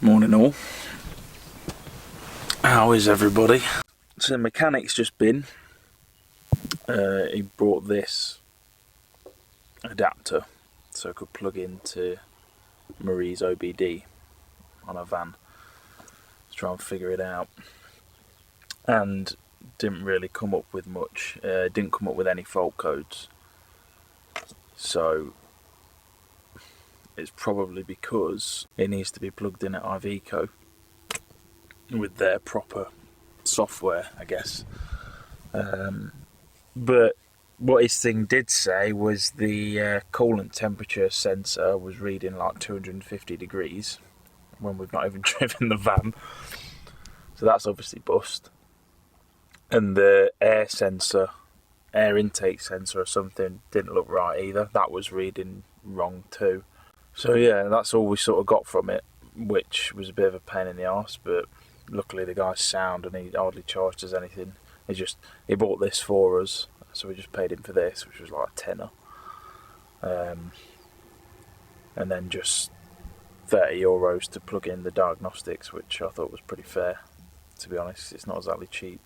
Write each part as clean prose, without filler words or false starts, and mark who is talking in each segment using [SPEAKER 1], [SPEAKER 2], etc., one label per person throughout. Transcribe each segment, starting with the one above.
[SPEAKER 1] Morning all. How is everybody? So the mechanic's just been. He brought this adapter so I could plug into Marie's OBD on a van to try and figure it out, and didn't really come up with much. Didn't come up with any fault codes, so it's probably because it needs to be plugged in at Iveco with their proper software, I guess. But what his thing did say was the coolant temperature sensor was reading like 250 degrees when we've not even driven the van, so that's obviously bust. And the air intake sensor or something didn't look right either, that was reading wrong too. So yeah, that's all we sort of got from it, which was a bit of a pain in the arse, but luckily the guy's sound and he hardly charged us anything. He bought this for us, so we just paid him for this, which was like a tenner. And then just €30 to plug in the diagnostics, which I thought was pretty fair, to be honest. It's not exactly cheap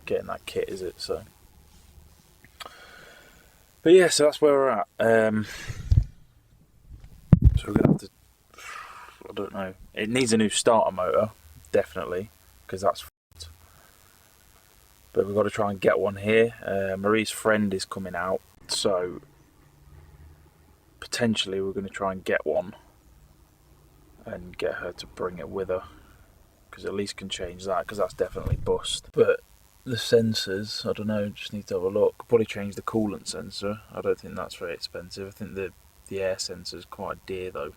[SPEAKER 1] getting that kit, is it? So but yeah, so that's where we're at. So we're going to have to, I don't know, it needs a new starter motor, definitely, because that's f***ed. But we've got to try and get one here. Marie's friend is coming out, so potentially we're going to try and get one and get her to bring it with her, because at least can change that, because that's definitely bust. But the sensors, I don't know, just need to have a look. Probably change the coolant sensor. I don't think that's very expensive. I think the air sensor is quite dear though,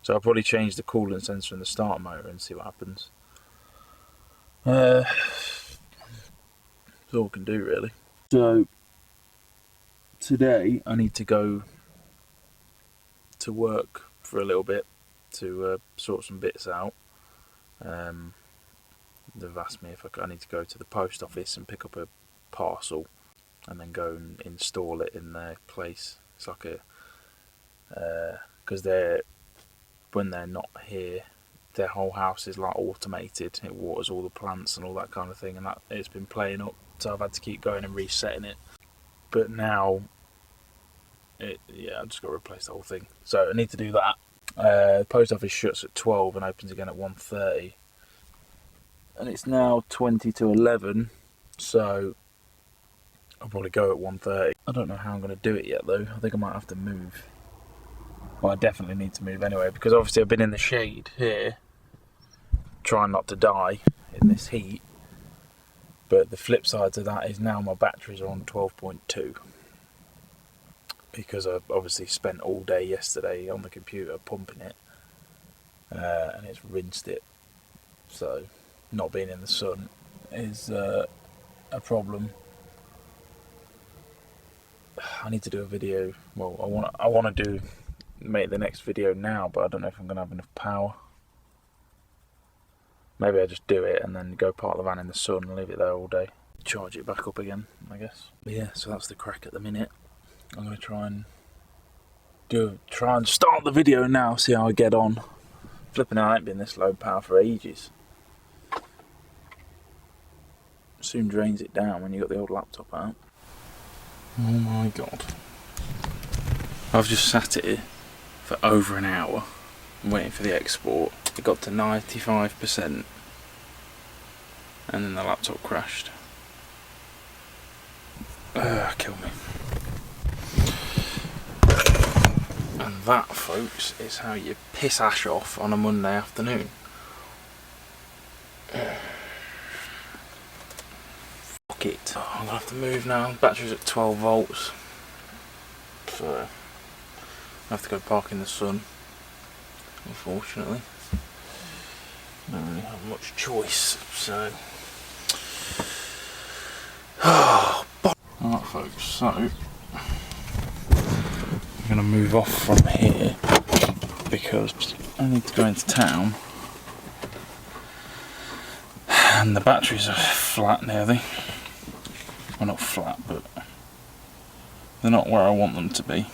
[SPEAKER 1] so I'll probably change the coolant sensor in the starter motor and see what happens. That's all we can do really. So today I need to go to work for a little bit to sort some bits out. They've asked me if I need to go to the post office and pick up a parcel and then go and install it in their place. It's like a because when they're not here, their whole house is like automated. It waters all the plants and all that kind of thing, and that it's been playing up, so I've had to keep going and resetting it. But now I've just got to replace the whole thing, so I need to do that. The post office shuts at 12 and opens again at 1:30, and it's now 20 to 11, so I'll probably go at 1:30. I don't know how I'm going to do it yet though. I think I might have to move. Well, I definitely need to move anyway, because obviously I've been in the shade here trying not to die in this heat, but the flip side to that is now my batteries are on 12.2 because I've obviously spent all day yesterday on the computer pumping it, and it's rinsed it, so not being in the sun is a problem. I need to do a video. Well, I want to make the next video now, but I don't know if I'm going to have enough power. Maybe I just do it and then go park the van in the sun and leave it there all day, charge it back up again, I guess. But yeah, so that's the crack at the minute. I'm going to try and start the video now, see how I get on. Flipping out, I ain't been this low power for ages. Soon drains it down when you got the old laptop out. Oh my god. I've just sat here for over an hour waiting for the export. It got to 95% and then the laptop crashed. Kill me. And that, folks, is how you piss ash off on a Monday afternoon. Fuck it. I'm gonna have to move now. Battery's at 12 volts. So I have to go park in the sun, unfortunately. Don't really have much choice, so. Alright folks, so I'm going to move off from here because I need to go into town and the batteries are flat nearly. Well, not flat, but they're not where I want them to be.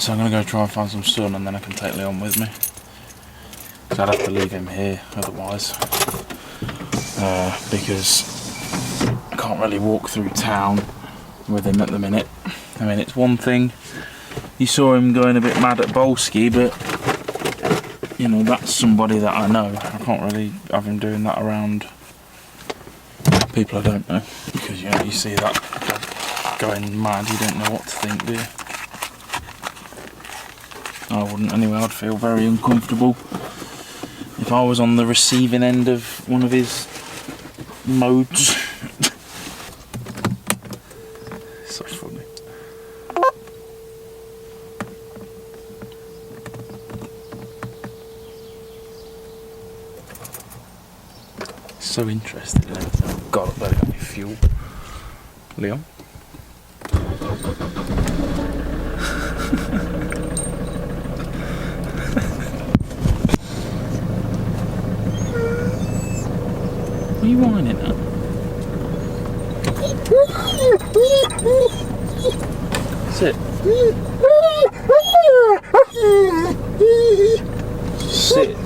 [SPEAKER 1] So I'm going to go try and find some sun, and then I can take Leon with me. Because I'd have to leave him here otherwise. Because I can't really walk through town with him at the minute. I mean, it's one thing, you saw him going a bit mad at Bolski, but you know, that's somebody that I know. I can't really have him doing that around people I don't know, because you know, you see that going mad, you don't know what to think, do you? I wouldn't anyway. I'd feel very uncomfortable if I was on the receiving end of one of his modes. So funny. So interested in everything. Oh God, I've got any fuel. Leon? What are you whining at? Sit. Sit.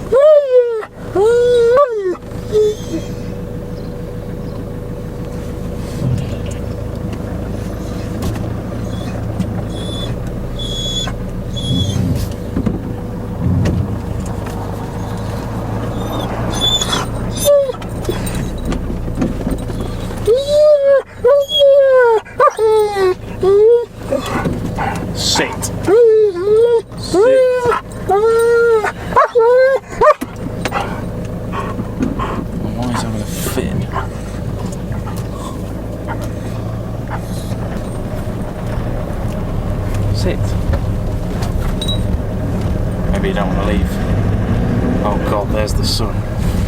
[SPEAKER 1] Sit. Maybe you don't want to leave. Oh God, there's the sun.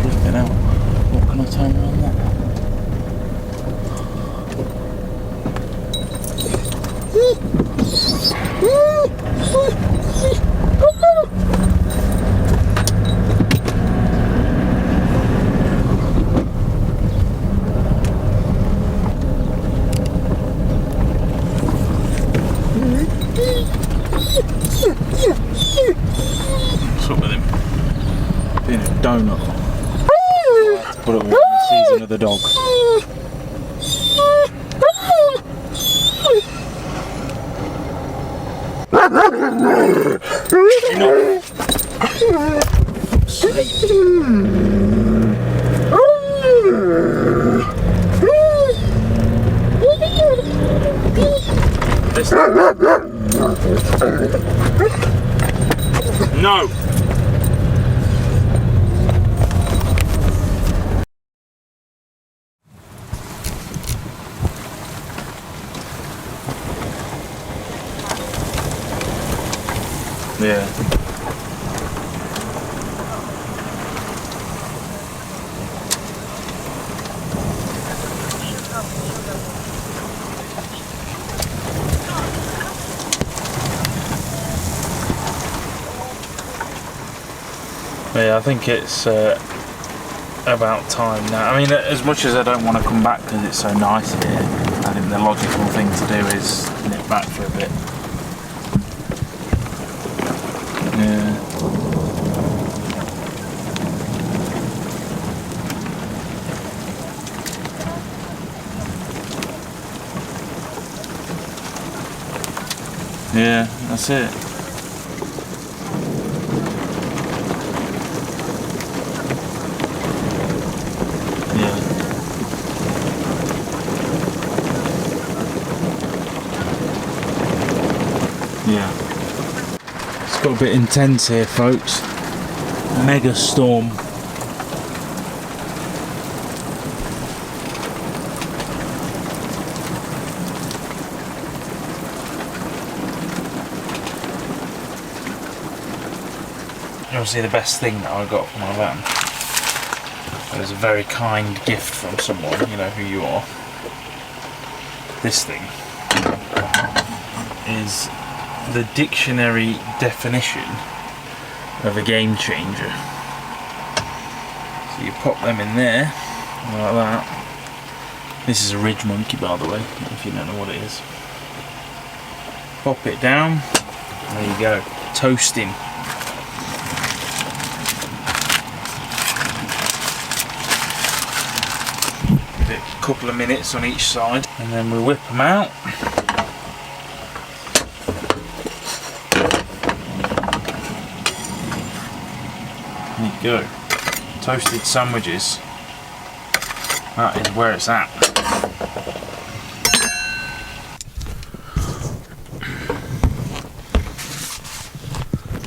[SPEAKER 1] Flipping out. What can I turn around that? What's up with him? Being a donut. Put it on the season of the dog. No! Yeah. Yeah, I think it's about time now. I mean, as much as I don't want to come back because it's so nice here, I think the logical thing to do is nip back for a bit. Yeah. Yeah, that's it. Yeah. It's got a bit intense here, folks. Mega storm. Obviously the best thing that I got from my van. It was a very kind gift from someone, you know who you are. This thing is the dictionary definition of a game changer. So you pop them in there, like that. This is a ridge monkey, by the way, if you don't know what it is. Pop it down, There you go, toasting. Give it a couple of minutes on each side, and then we whip them out. There you go, toasted sandwiches. That is where it's at.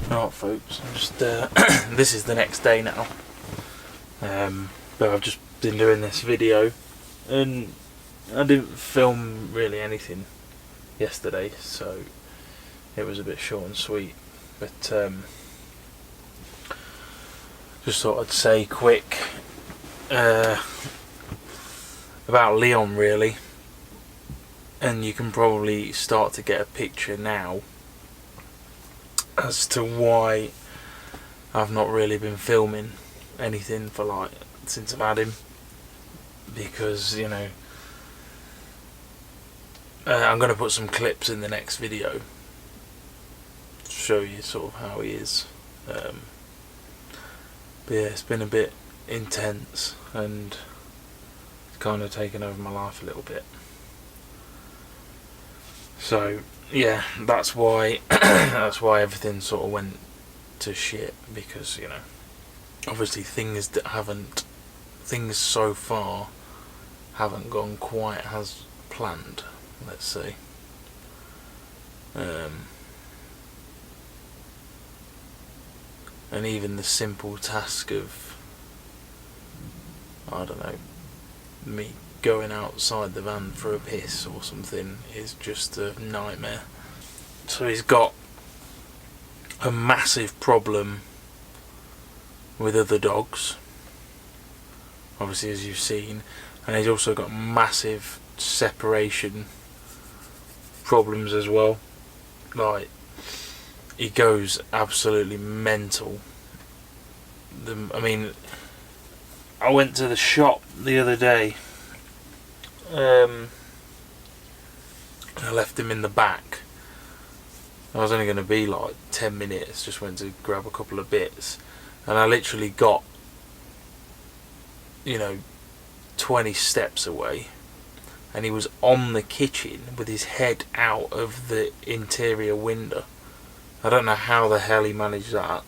[SPEAKER 1] Right, folks, I'm just this is the next day now, but I've just been doing this video, and I didn't film really anything yesterday, so it was a bit short and sweet, but just thought I'd say quick about Leon, really, and you can probably start to get a picture now as to why I've not really been filming anything for like since I've had him, because you know I'm going to put some clips in the next video to show you sort of how he is, but yeah, it's been a bit intense and it's kind of taken over my life a little bit, so yeah, that's why that's why everything sort of went to shit, because you know obviously things so far haven't gone quite as planned, let's say. And even the simple task of, I don't know, me going outside the van for a piss or something is just a nightmare. So he's got a massive problem with other dogs, obviously, as you've seen, and he's also got massive separation problems as well. Like, he goes absolutely mental. I mean, I went to the shop the other day. I left him in the back. I was only going to be like 10 minutes, just went to grab a couple of bits, and I literally got, you know, 20 steps away, and he was on the kitchen with his head out of the interior window. I don't know how the hell he managed that.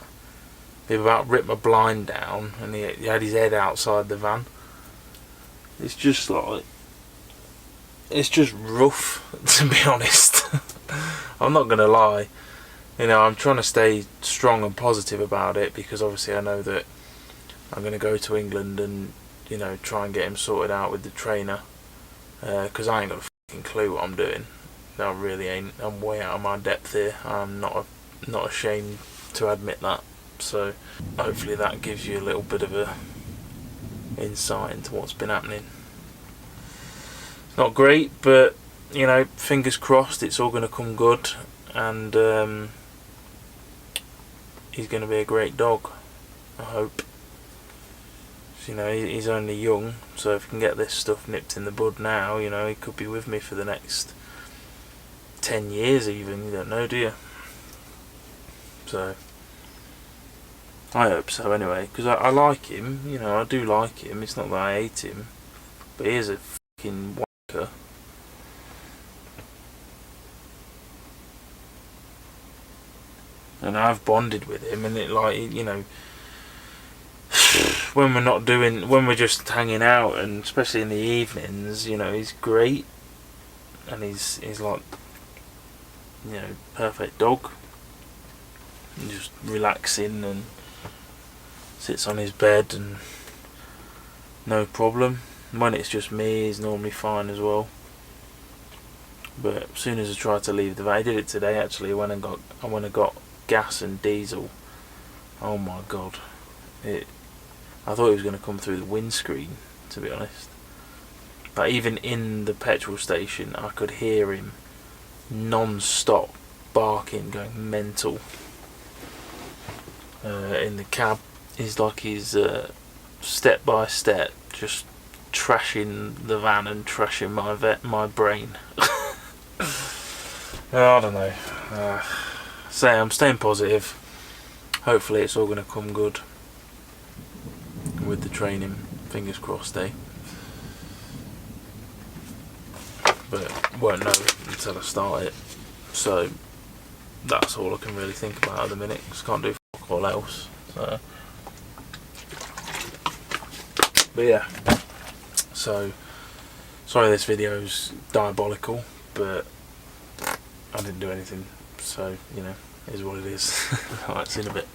[SPEAKER 1] He about ripped my blind down, and he had his head outside the van. It's just like, it's just rough, to be honest. I'm not gonna lie, you know, I'm trying to stay strong and positive about it, because obviously I know that I'm gonna go to England and, you know, try and get him sorted out with the trainer, because I ain't got a fucking clue what I'm doing. I really ain't. I'm way out of my depth here. I'm not ashamed to admit that. So hopefully that gives you a little bit of a insight into what's been happening. It's not great, but you know, fingers crossed it's all going to come good, and he's going to be a great dog, I hope. You know, he's only young, so if we can get this stuff nipped in the bud now, you know, he could be with me for the next 10 years even, you don't know, do you? So I hope so anyway, because I like him, you know, I do like him. It's not that I hate him, but he is a fucking wanker. And I've bonded with him, and it, like, you know, when we're just hanging out, and especially in the evenings, you know, he's great, and he's like, you know, perfect dog, and just relaxing, and sits on his bed and no problem. When it's just me, he's normally fine as well. But as soon as I try to leave the van, I did it today actually, when I got gas and diesel. Oh my god, I thought he was going to come through the windscreen, to be honest. But even in the petrol station, I could hear him non-stop barking, going mental. In the cab, he's like he's step by step just trashing the van and trashing my brain. I don't know. say I'm staying positive. Hopefully it's all going to come good with the training. Fingers crossed, eh? But won't know until I start it. So that's all I can really think about at the minute. Just can't do fuck all else. So. But yeah. So sorry this video's diabolical, but I didn't do anything. So, you know, it is what it is. Alright, see you in a bit.